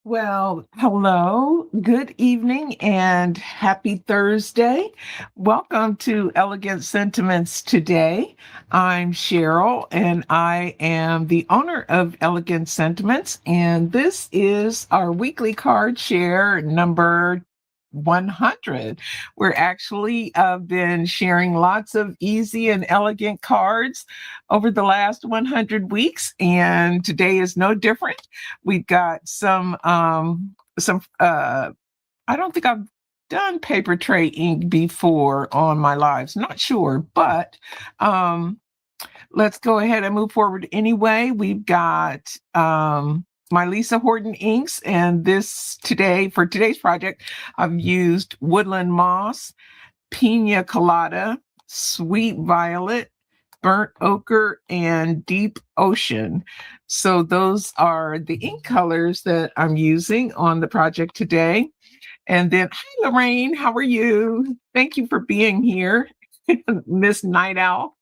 Well, hello, good evening, and happy Thursday. Welcome to Elegant Sentiments today. I'm Sheryl, and I am the owner of Elegant Sentiments, and this is our weekly card share number 100. We're actually been sharing lots of easy and elegant cards over the last 100 weeks, and today is no different. We've got some I don't think I've done Papertrey Ink before on my lives. Not sure, but let's go ahead and move forward anyway. We've got my Lisa Horton inks, and for today's project, I've used Woodland Moss, Pina Colada, Sweet Violet, Burnt Ochre, and Deep Ocean. So those are the ink colors that I'm using on the project today. And then, hi, Lorraine, how are you? Thank you for being here, Miss Night Owl.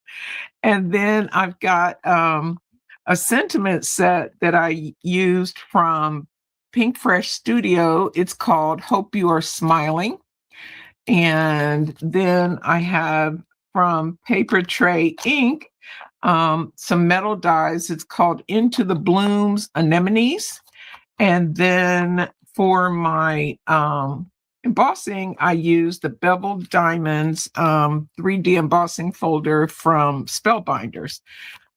And then I've got a sentiment set that I used from Pinkfresh Studio. It's called Hope You Are Smiling. And then I have from Papertrey Ink some metal dies. It's called Into the Blooms Anemones. And then for my embossing, I use the Beveled Diamonds 3D embossing folder from Spellbinders.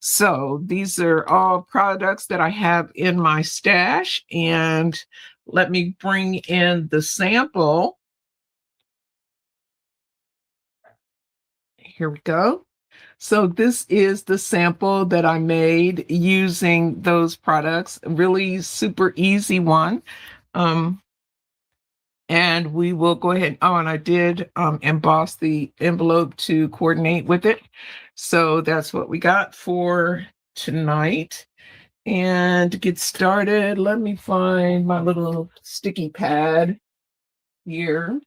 So these are all products that I have in my stash. And let me bring in the sample. Here we go. So this is the sample that I made using those products. Really super easy one. And we will go ahead. Oh, and I did emboss the envelope to coordinate with it. So that's what we got for tonight. And to get started, let me find my little sticky pad here.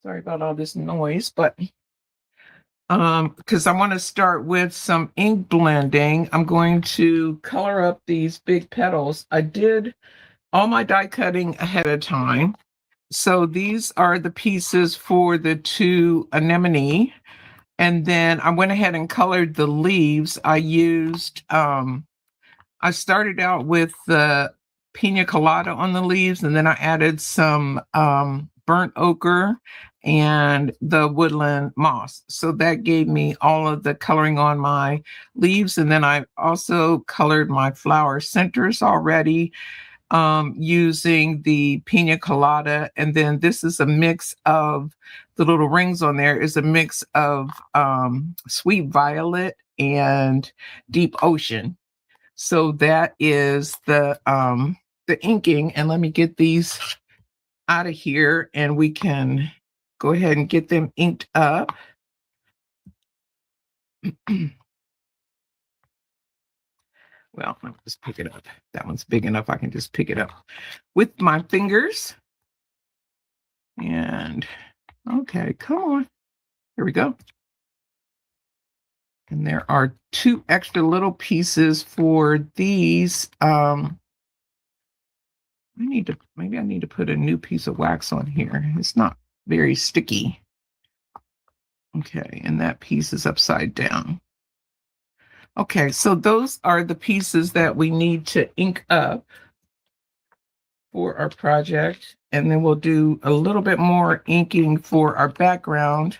Sorry about all this noise, but because I want to start with some ink blending, I'm going to color up these big petals. I did all my die cutting ahead of time. So these are the pieces for the two anemone. And then I went ahead and colored the leaves. I started out with the Pina Colada on the leaves, and then I added some burnt ochre and the woodland moss. So that gave me all of the coloring on my leaves. And then I also colored my flower centers already using the Pina Colada. And then this is a mix of the little rings on there is a mix of Sweet Violet and Deep Ocean. So that is the inking. And let me get these out of here and we can go ahead and get them inked up. Well, I'll just pick it up. That one's big enough. I can just pick it up with my fingers. And okay, come on. Here we go. And there are two extra little pieces for these. Maybe I need to put a new piece of wax on here. It's not very sticky. Okay, and that piece is upside down. Okay, so those are the pieces that we need to ink up for our project. And then we'll do a little bit more inking for our background.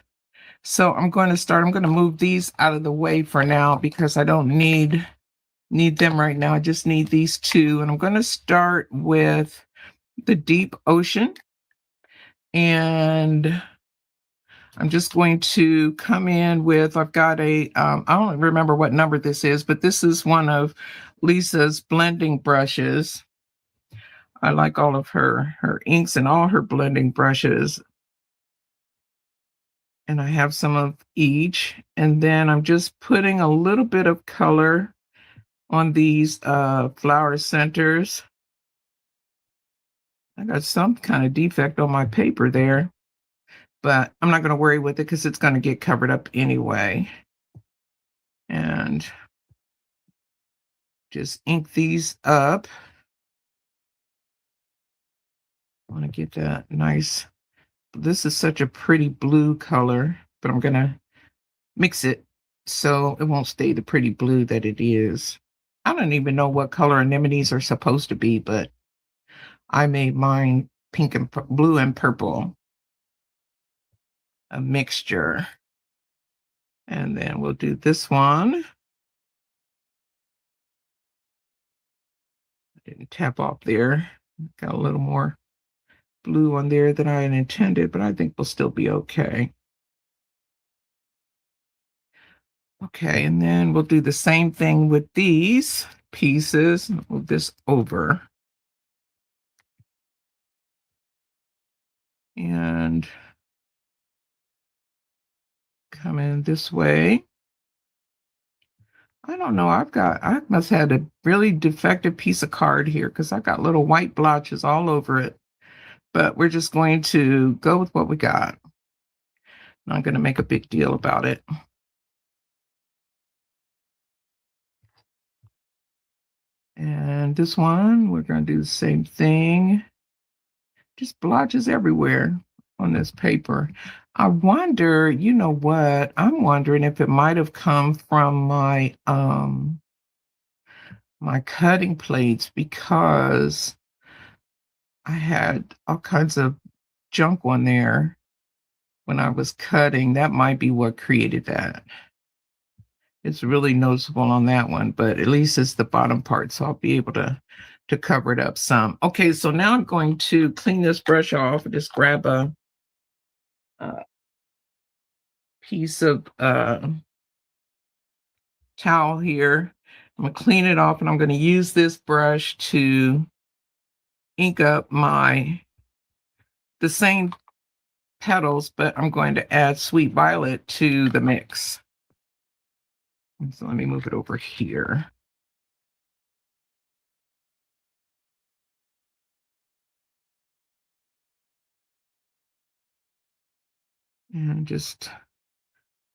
So I'm going to move these out of the way for now because I don't need them right now. I just need these two. And I'm going to start with the Deep Ocean. And I'm just going to come in with, I've got I don't remember what number this is, but this is one of Lisa's blending brushes. I like all of her inks and all her blending brushes. And I have some of each. And then I'm just putting a little bit of color on these flower centers. I got some kind of defect on my paper there, but I'm not going to worry with it because it's going to get covered up anyway. And just ink these up. I want to get that nice. This is such a pretty blue color, but I'm going to mix it so it won't stay the pretty blue that it is. I don't even know what color anemones are supposed to be, but I made mine pink and blue and purple, a mixture. And then we'll do this one. I didn't tap off there. Got a little more blue on there than I had intended, but I think we'll still be okay. Okay, and then we'll do the same thing with these pieces. Move this over. And come in this way. I don't know. I must have had a really defective piece of card here because I got little white blotches all over it. But we're just going to go with what we got. Not going to make a big deal about it. And this one, we're going to do the same thing. Just blotches everywhere on this paper. I wonder, you know what? I'm wondering if it might have come from my my cutting plates, because I had all kinds of junk on there when I was cutting. That might be what created that. It's really noticeable on that one, but at least it's the bottom part, so I'll be able to cover it up some. Okay, so now I'm going to clean this brush off. Just grab a piece of towel here. I'm gonna clean it off, and I'm going to use this brush to ink up the same petals, but I'm going to add Sweet Violet to the mix. So let me move it over here. And just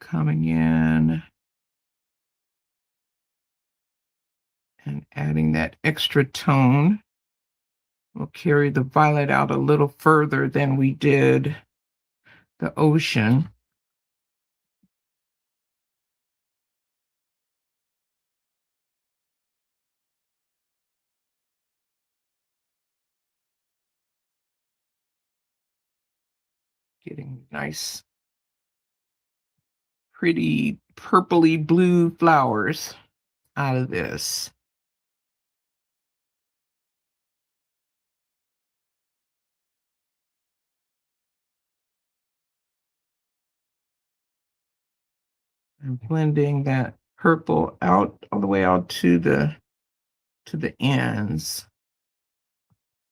coming in and adding that extra tone. We'll carry the violet out a little further than we did the ocean. Getting nice, pretty purpley blue flowers out of this. And blending that purple out all the way out to the ends.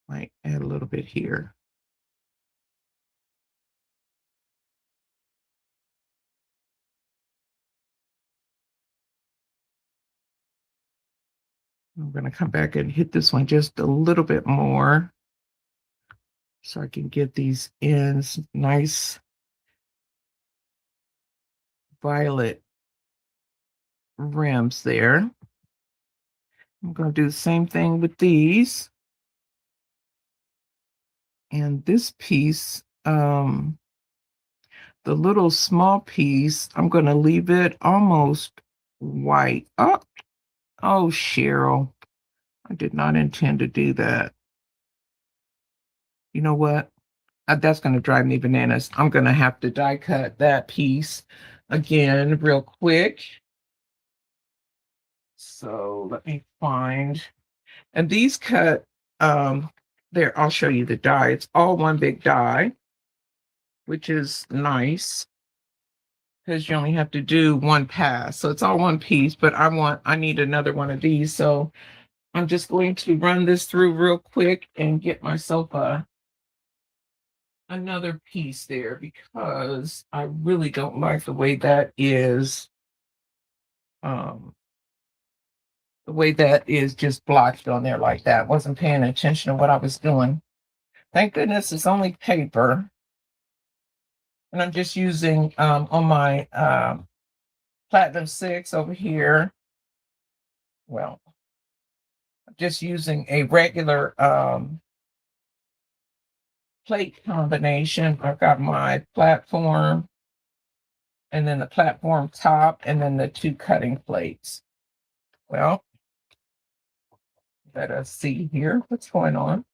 Might add a little bit here. I'm going to come back and hit this one just a little bit more so I can get these ends nice violet rims there. I'm going to do the same thing with these. And this piece, the little small piece, I'm going to leave it almost white. Oh, Sheryl, I did not intend to do that. You know what? That's going to drive me bananas. I'm going to have to die cut that piece again real quick. So let me find, and these cut, there, I'll show you the die. It's all one big die, which is nice because you only have to do one pass. So it's all one piece, but I need another one of these. So I'm just going to run this through real quick and get myself another piece there, because I really don't like the way that is just blotched on there like that. Wasn't paying attention to what I was doing. Thank goodness it's only paper. And I'm just using on my Platinum 6 over here. Well, just using a regular plate combination. I've got my platform, and then the platform top, and then the two cutting plates. Well, let us see here what's going on.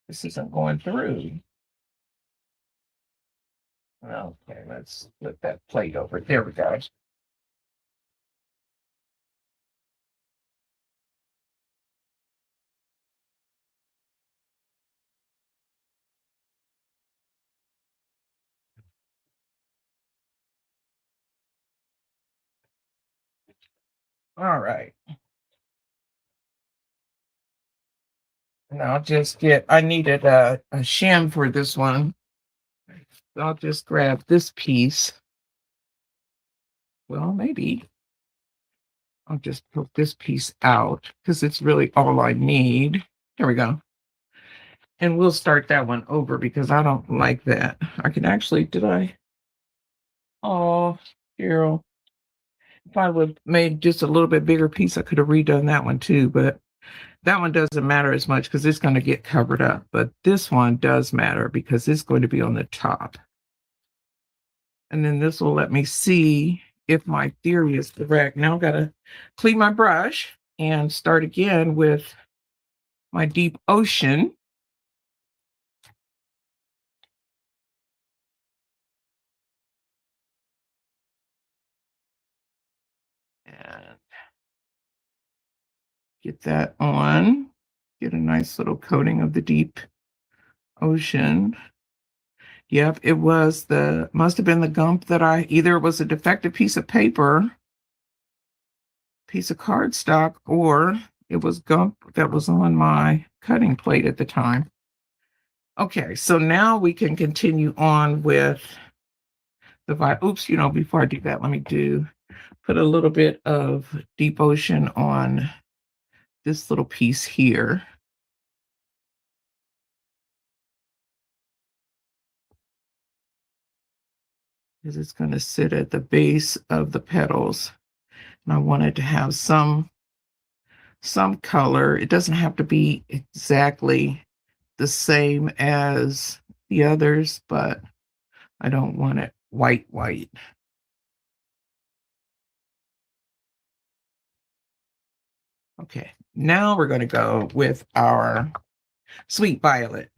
This isn't going through. Okay, let's flip that plate over. There we go. All right. And I'll just I needed a shim for this one. So I'll just grab this piece. Well, maybe I'll just put this piece out because it's really all I need. There we go. And we'll start that one over because I don't like that. I can actually, did I? Oh, Sheryl. If I would have made just a little bit bigger piece, I could have redone that one too. But that one doesn't matter as much because it's going to get covered up. But this one does matter because it's going to be on the top. And then this will let me see if my theory is correct. Now I've got to clean my brush and start again with my deep ocean. And get that on. Get a nice little coating of the deep ocean. Yep, it was must have been the gump that either it was a defective piece of paper, piece of cardstock, or it was gump that was on my cutting plate at the time. Okay, so now we can continue on with the oops, before I do that, let me put a little bit of deep ocean on this little piece here. Because it's going to sit at the base of the petals. And I wanted to have some color. It doesn't have to be exactly the same as the others, but I don't want it white. Okay, now we're going to go with our Sweet Violet.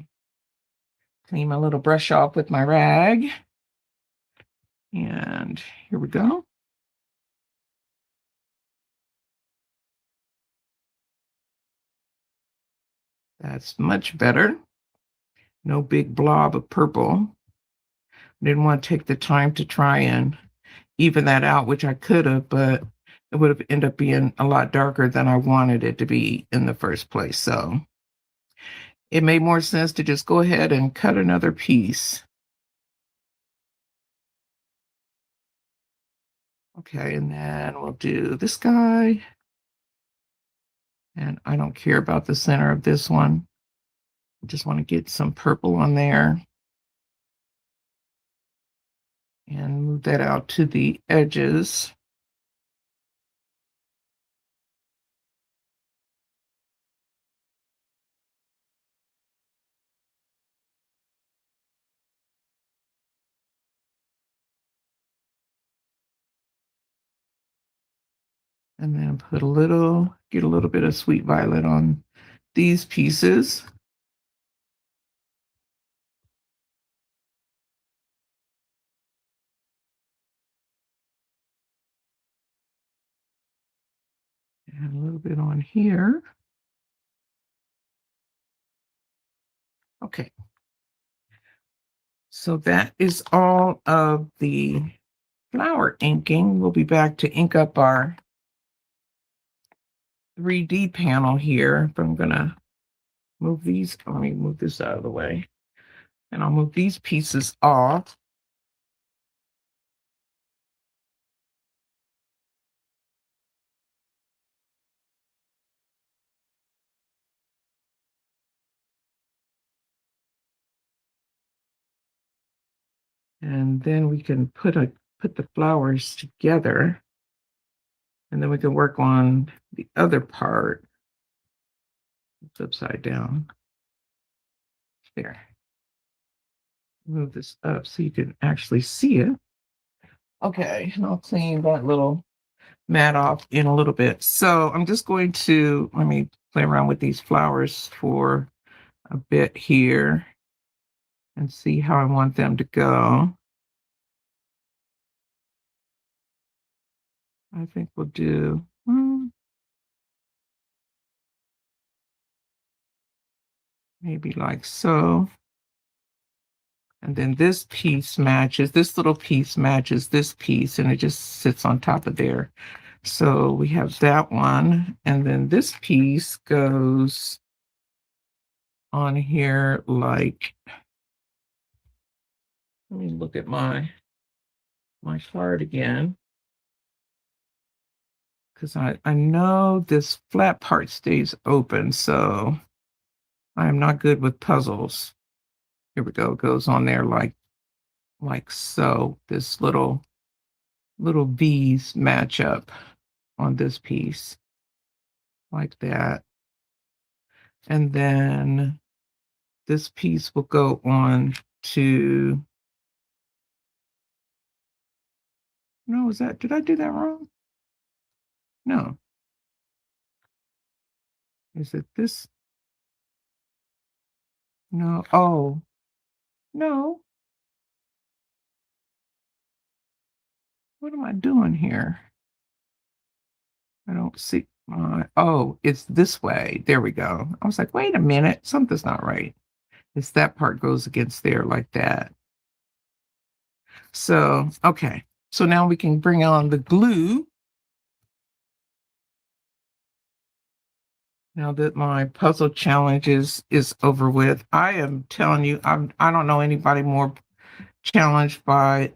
Clean my little brush off with my rag. And here we go. That's much better. No big blob of purple. Didn't want to take the time to try and even that out, which I could have, but it would have ended up being a lot darker than I wanted it to be in the first place. So it made more sense to just go ahead and cut another piece. Okay, and then we'll do this guy. And I don't care about the center of this one. I just want to get some purple on there. And move that out to the edges. And then get a little bit of Sweet Violet on these pieces. And a little bit on here. Okay. So that is all of the flower inking. We'll be back to ink up our 3D panel here. But I'm going to move these. Let me move this out of the way. And I'll move these pieces off. And then we can put the flowers together. And then we can work on the other part. It's upside down. There. Move this up so you can actually see it. Okay, and I'll clean that little mat off in a little bit. So I'm just going to, let me play around with these flowers for a bit here and see how I want them to go. I think we'll do, maybe like so. And then this piece matches, this little piece matches this piece, and it just sits on top of there. So we have that one, and then this piece goes on here like, let me look at my card again, because I know this flat part stays open, so I'm not good with puzzles. Here we go. It goes on there like so. This little V's match up on this piece like that. And then this piece will go on to, no, did I do that wrong? No. Is it this? No. Oh, no. What am I doing here? I don't see my, oh, it's this way. There we go. I was like, wait a minute, something's not right. It's that part goes against there like that. So, okay. So now we can bring on the glue. Now that my puzzle challenge is over with, I am telling you, I don't know anybody more challenged by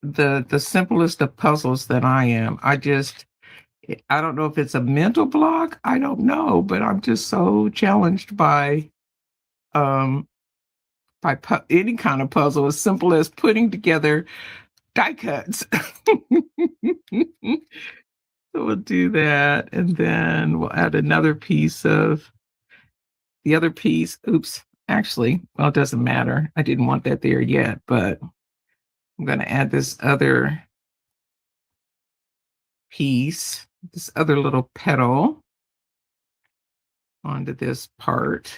the simplest of puzzles than I am. I don't know if it's a mental block. I don't know, but I'm just so challenged by any kind of puzzle as simple as putting together die cuts. So we'll do that, and then we'll add another piece of the other piece. Oops, actually, well, it doesn't matter. I didn't want that there yet, but I'm going to add this other piece, this other little petal onto this part.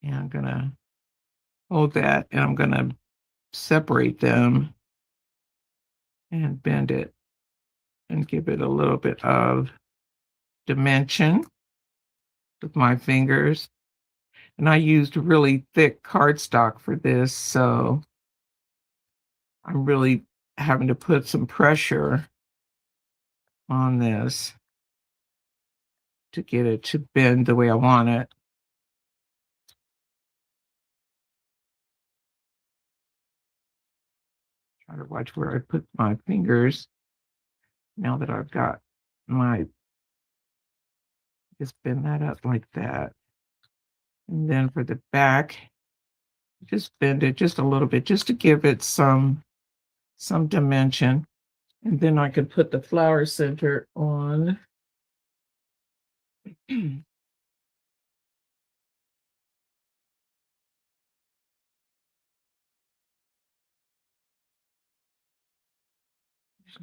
And I'm going to hold that, and I'm going to separate them and bend it and give it a little bit of dimension with my fingers. And I used really thick cardstock for this, so I'm really having to put some pressure on this to get it to bend the way I want it. Try to watch where I put my fingers now that I've got my, just bend that up like that. And then for the back, just bend it just a little bit, just to give it some dimension. And then I can put the flower center on.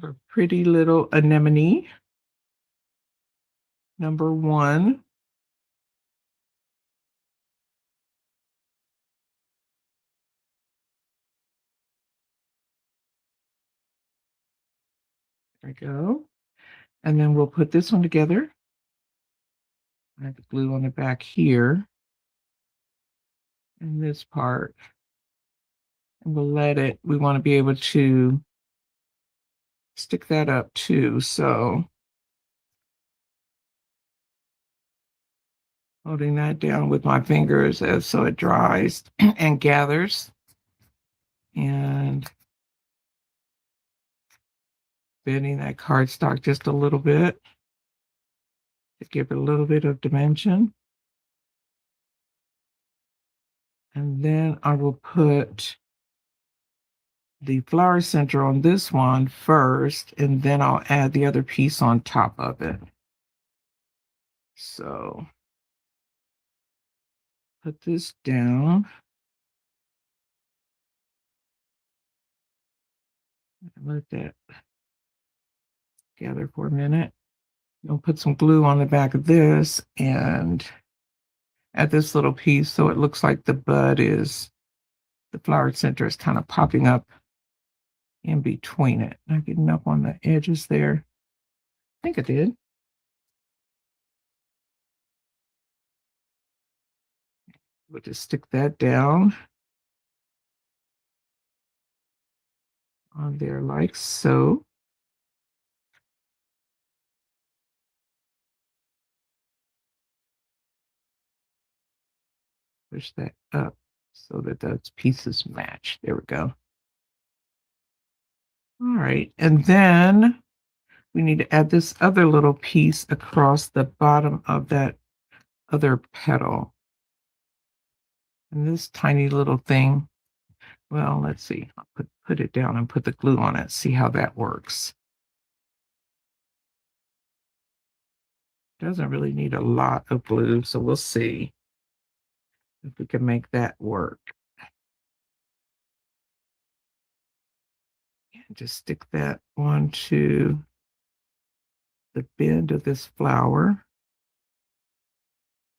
A pretty little anemone, number 1. There we go. And then we'll put this one together. I have the glue on the back here and this part. And we'll we want to be able to stick that up too. So holding that down with my fingers so it dries and gathers. And bending that cardstock just a little bit to give it a little bit of dimension. And then I will put the flower center on this one first, and then I'll add the other piece on top of it. So put this down. Let that gather for a minute. I'll put some glue on the back of this and add this little piece so it looks like the flower center is kind of popping up in between it. Not getting up on the edges there. I think I did. We'll just stick that down on there like so. Push that up so that those pieces match. There we go. All right, and then we need to add this other little piece across the bottom of that other petal. And this tiny little thing, well, let's see. I'll put it down and put the glue on it, see how that works. Doesn't really need a lot of glue, so we'll see if we can make that work. And just stick that onto the bend of this flower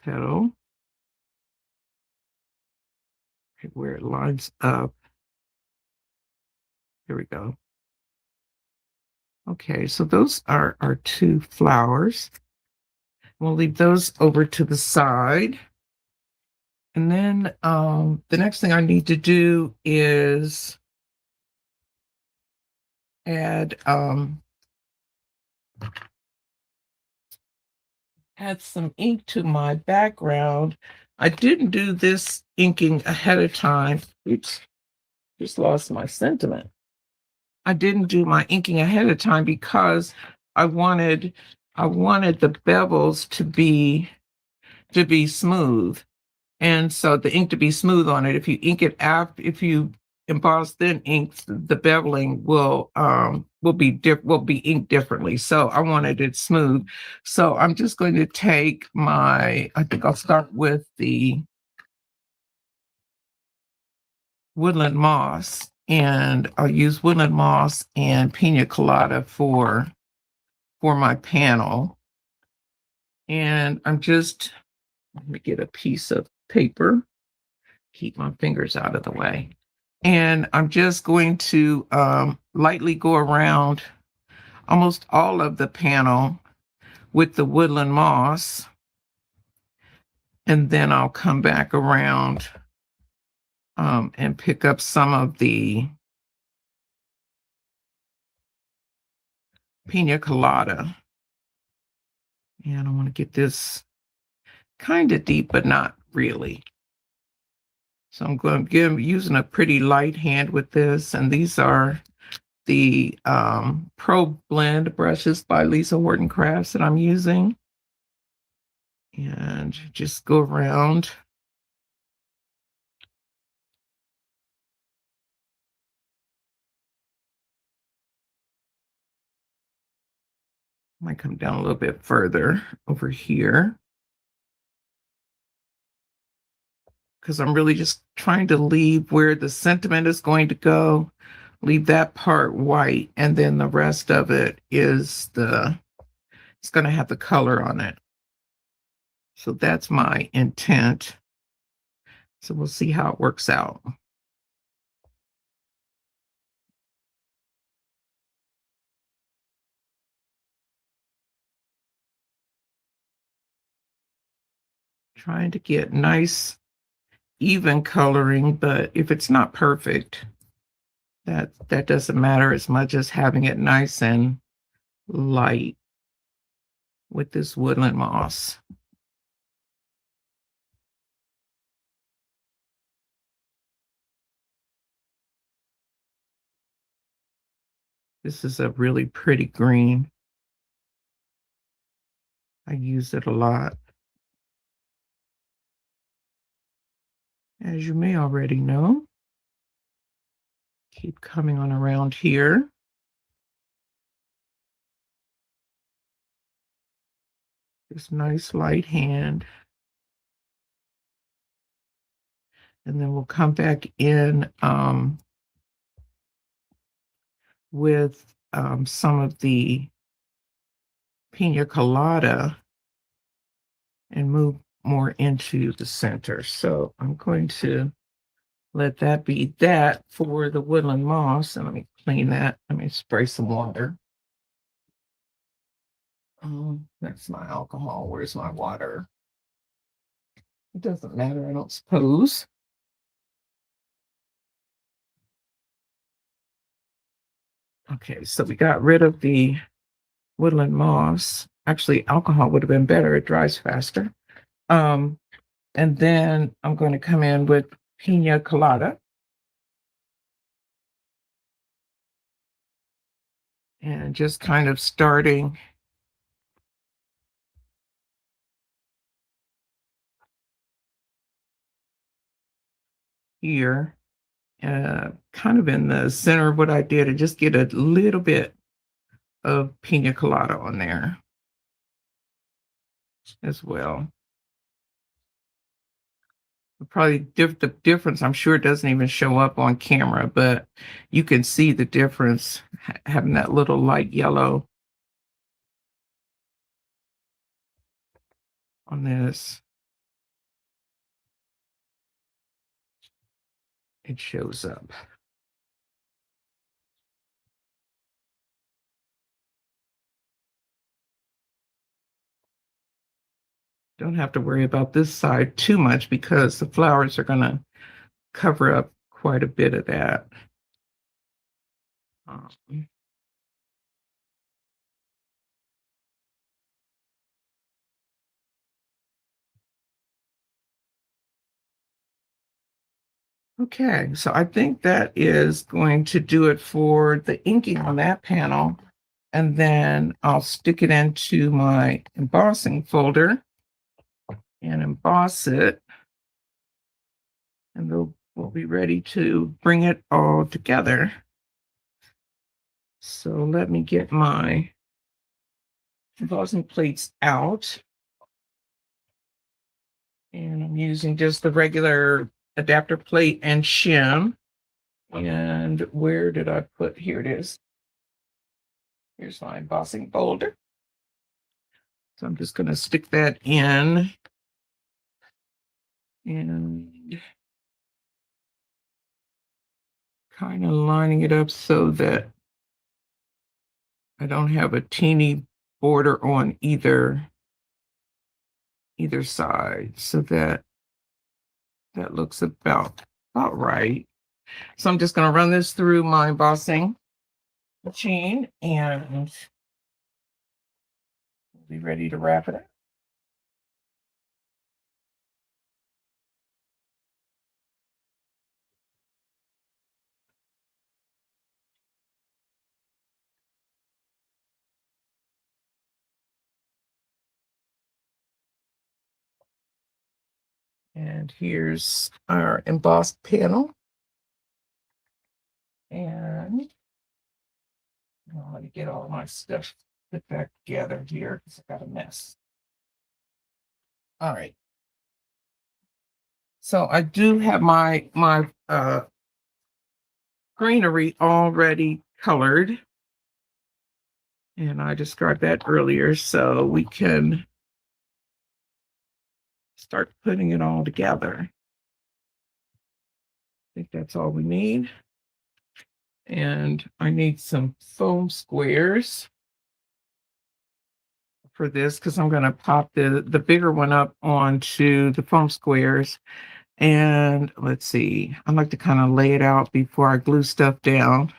petal, where it lines up. Here we go. Okay, so those are our two flowers. We'll leave those over to the side. And then the next thing I need to do is add some ink to my background. I didn't do this inking ahead of time. Oops, just lost my sentiment. I didn't do my inking ahead of time because I wanted the bevels to be smooth. And so the ink to be smooth on it. If you ink it after, if you emboss then ink, the beveling will be inked differently. So I wanted it smooth. So I'm just going to take I think I'll start with the Woodland Moss, and I'll use Woodland Moss and Pina Colada for my panel. And let me get a piece of paper, keep my fingers out of the way. And I'm just going to lightly go around almost all of the panel with the Woodland Moss. And then I'll come back around and pick up some of the Pina Colada. And I want to get this kind of deep, but not really. So I'm going to using a pretty light hand with this. And these are the Pro Blend brushes by Lisa Horton Crafts that I'm using. And just go around. Might come down a little bit further over here, because I'm really just trying to leave where the sentiment is going to go, leave that part white, and then the rest of it is it's going to have the color on it. So that's my intent. So we'll see how it works out. Trying to get nice, even coloring, but if it's not perfect, that doesn't matter as much as having it nice and light with this Woodland Moss. This is a really pretty green. I use it a lot. As you may already know, keep coming on around here. this nice light hand. And then we'll come back in with some of the Pina Colada and move more into the center. So I'm going to let that be that for the woodland moss. And let me clean that. Let me spray some water. That's my alcohol. Where's my water? It doesn't matter, I don't suppose. Okay, so we got rid of the woodland moss. Actually, alcohol would have been better. It dries faster. And then I'm going to come in with Pina Colada. And just kind of starting here, kind of in the center of what I did, and just get a little bit of Pina Colada on there as well. Probably the difference, I'm sure it doesn't even show up on camera, but you can see the difference having that little light yellow on this. It shows up. Don't have to worry about this side too much because the flowers are going to cover up quite a bit of that. Okay, so I think that is going to do it for the inking on that panel. And then I'll stick it into my embossing folder and emboss it. And we'll be ready to bring it all together. So let me get my embossing plates out. And I'm using just the regular adapter plate and shim. And where did I put? Here it is. Here's my embossing folder. So I'm just going to stick that in. And kind of lining it up so that I don't have a teeny border on either side, so that looks about right. So I'm just going to run this through my embossing machine and be ready to wrap it up. And here's our embossed panel. And I'll let me get all my stuff put back together here because I got a mess. All right. So I do have my greenery already colored. And I described that earlier, so we can start putting it all together. I think that's all we need. And I need some foam squares for this because I'm going to pop the bigger one up onto the foam squares. And let's see, I like to kind of lay it out before I glue stuff down.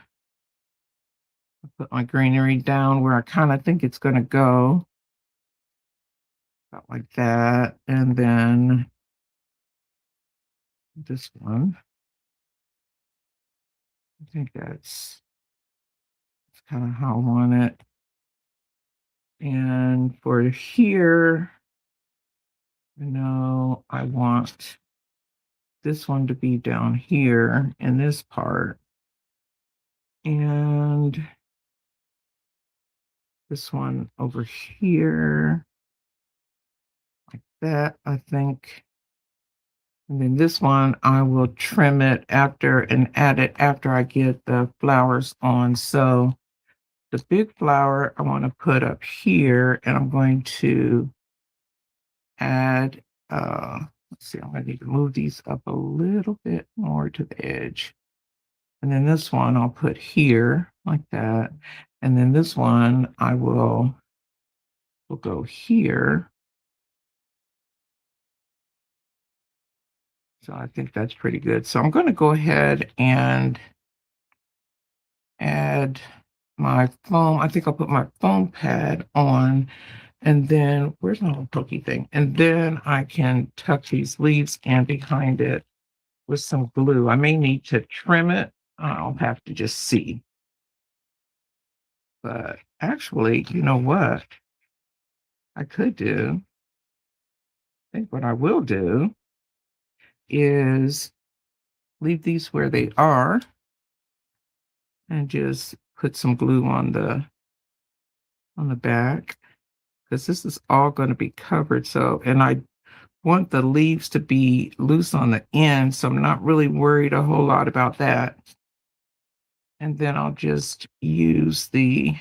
I'll put my greenery down where I kind of think it's going to go. About like that. And then this one. I think that's kind of how I want it. And for here, I want this one to be down here in this part. And this one over here. that, I think. And then this one, I will trim it after and add it after I get the flowers on. So the big flower I want to put up here, and I'm going to add, let's see, I'm going to need to move these up a little bit more to the edge. And then this one I'll put here like that. And then this one I will go here. So I think that's pretty good. So I'm going to go ahead and add my foam. I think I'll put my foam pad on, and then where's my little pokey thing? And then I can tuck these leaves in behind it with some glue. I may need to trim it. I'll have to just see. But actually, you know what I could do? I think what I will do is leave these where they are and just put some glue on the back, because this is all going to be covered. So, and I want the leaves to be loose on the end, so I'm not really worried a whole lot about that. And then I'll just use the,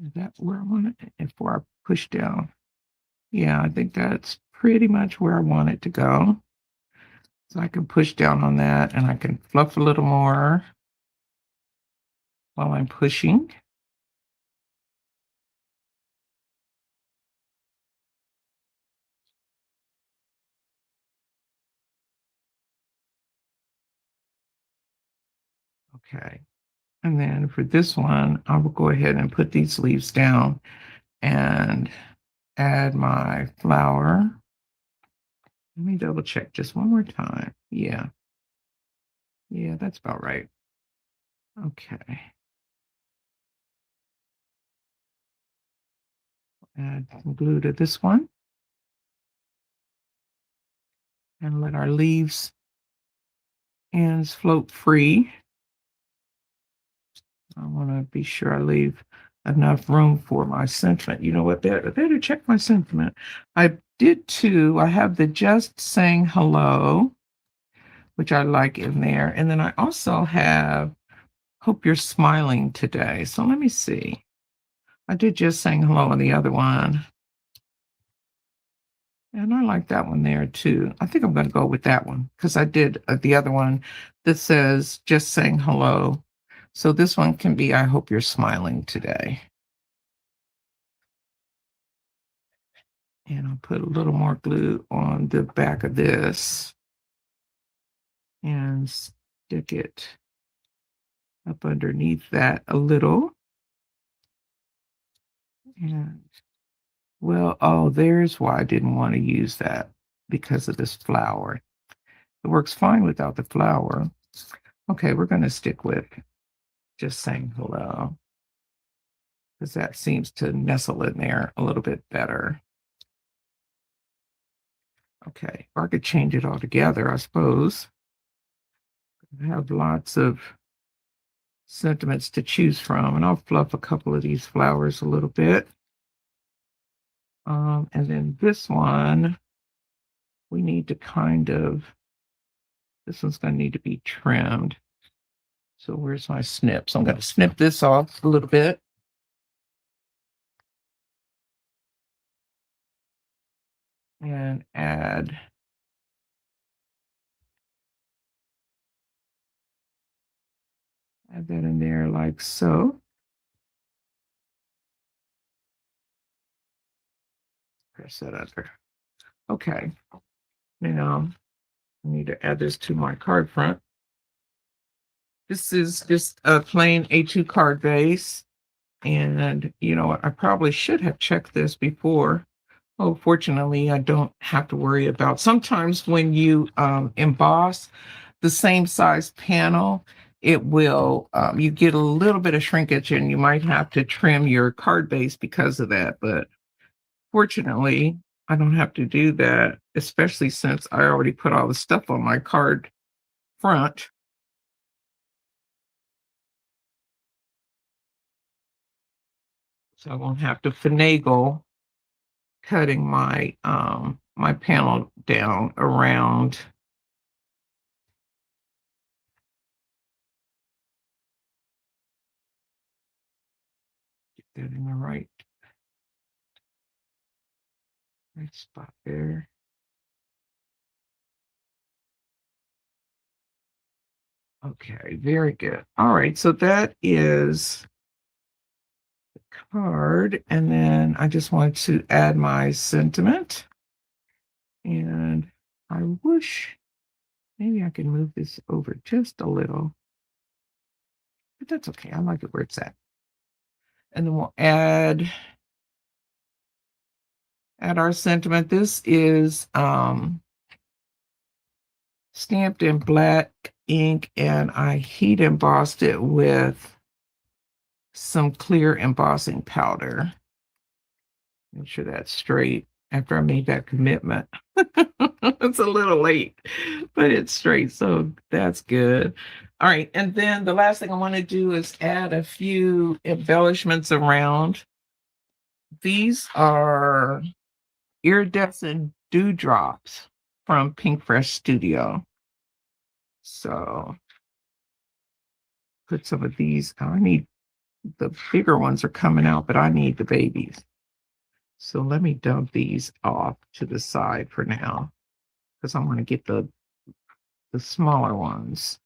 is that where I want it? Before I push down. Yeah, I think that's pretty much where I want it to go. So I can push down on that, and I can fluff a little more while I'm pushing. Okay. And then for this one, I will go ahead and put these leaves down and add my flower. Let me double check just one more time. Yeah. Yeah, that's about right. Okay. Add some glue to this one and let our leaves ends float free. I want to be sure I leave enough room for my sentiment. You know what? I better check my sentiment. I did too. I have the just saying hello, which I like in there. And then I also have hope you're smiling today. So let me see. I did just saying hello on the other one. And I like that one there too. I think I'm going to go with that one because I did the other one that says just saying hello. So this one can be I hope you're smiling today. And I'll put a little more glue on the back of this and stick it up underneath that a little. And well, oh, there's why I didn't want to use that, because of this flower. It works fine without the flower. Okay, we're going to stick with just saying hello, because that seems to nestle in there a little bit better. Okay, or I could change it all together, I suppose. I have lots of sentiments to choose from, and I'll fluff a couple of these flowers a little bit. And then this one, we need to this one's going to need to be trimmed. So where's my snip? So I'm going to snip this off a little bit. And add that in there like so. Press that under. Okay. Now I need to add this to my card front. This is just a plain A2 card base. And you know, I probably should have checked this before. Oh, fortunately, I don't have to worry about. Sometimes when you emboss the same size panel, it will, you get a little bit of shrinkage and you might have to trim your card base because of that. But fortunately, I don't have to do that, especially since I already put all the stuff on my card front. so I won't have to finagle cutting my my panel down around. Get that in the right spot there. Okay, very good. All right, so that is the card, and then I just want to add my sentiment. And I wish maybe I can move this over just a little, but that's okay. I like it where it's at. And then we'll add our sentiment. This is stamped in black ink, and I heat embossed it with some clear embossing powder. Make sure that's straight after I made that commitment. It's a little late, but it's straight, so that's good. All right, and then the last thing I want to do is add a few embellishments around. These are iridescent dewdrops from Pinkfresh Studio. So put some of these. I need the bigger ones are coming out, but I need the babies. So let me dump these off to the side for now, because I want to get the smaller ones.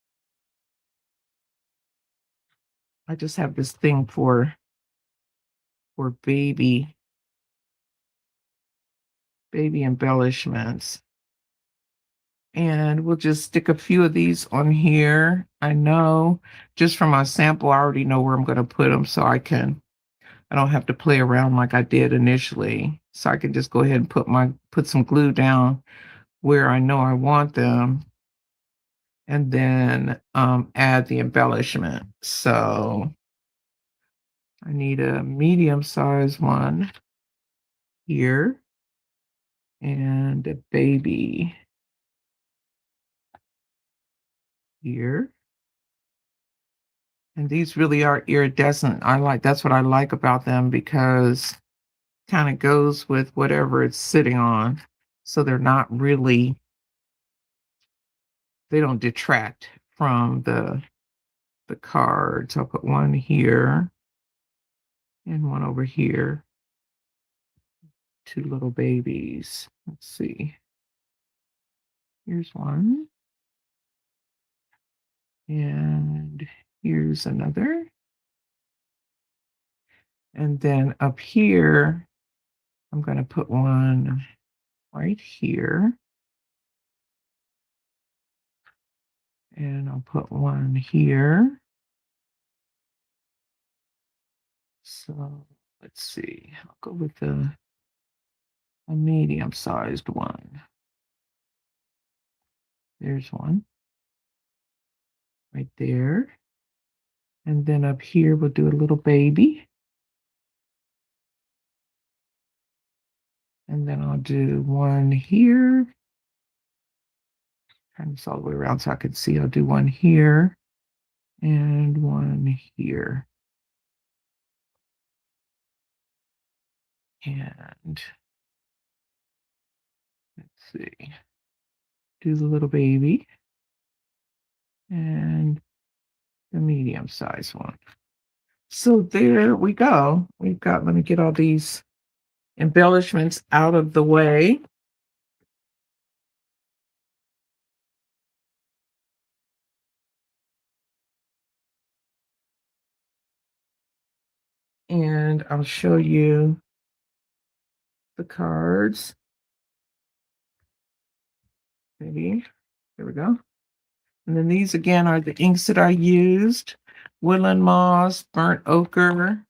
I just have this thing for baby embellishments. And we'll just stick a few of these on here. I know just from my sample, I already know where I'm going to put them, so I don't have to play around like I did initially. So I can just go ahead and put some glue down where I know I want them, and then add the embellishment. So I need a medium-sized one here and a baby here. And these really are iridescent. That's what I like about them, because kind of goes with whatever it's sitting on. So they're not really, they don't detract from the cards. I'll put one here and one over here. Two little babies. Let's see. Here's one. And here's another. And then up here, I'm going to put one right here. And I'll put one here. So let's see. I'll go with a medium-sized one. There's one right there. And then up here, we'll do a little baby. And then I'll do one here. Turn this all the way around so I can see. I'll do one here and one here. And let's see. Do the little baby and the medium-sized one. So there we go. Let me get all these embellishments out of the way. And I'll show you the cards. Maybe. There we go. And then these again are the inks that I used: Woodland Moss, Burnt Ochre,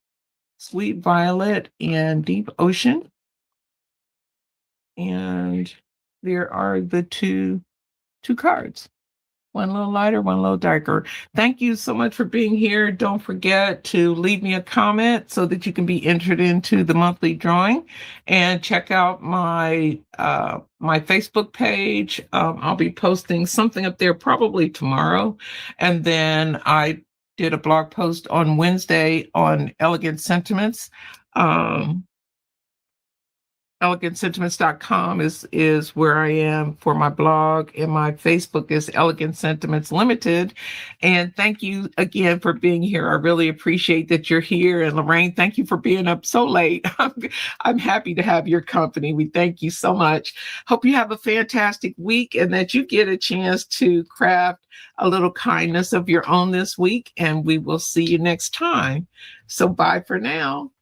Sweet Violet, and Deep Ocean. And there are the two cards. One a little lighter, one a little darker. Thank you so much for being here. Don't forget to leave me a comment so that you can be entered into the monthly drawing, and check out my my Facebook page. I'll be posting something up there probably tomorrow. And then I did a blog post on Wednesday on Elegant Sentiments. Um, elegantsentiments.com is where I am for my blog, and my Facebook is Elegant Sentiments Limited. And thank you again for being here. I really appreciate that you're here. And Lorraine, thank you for being up so late. I'm happy to have your company. We thank you so much. Hope you have a fantastic week and that you get a chance to craft a little kindness of your own this week. And we will see you next time. So bye for now.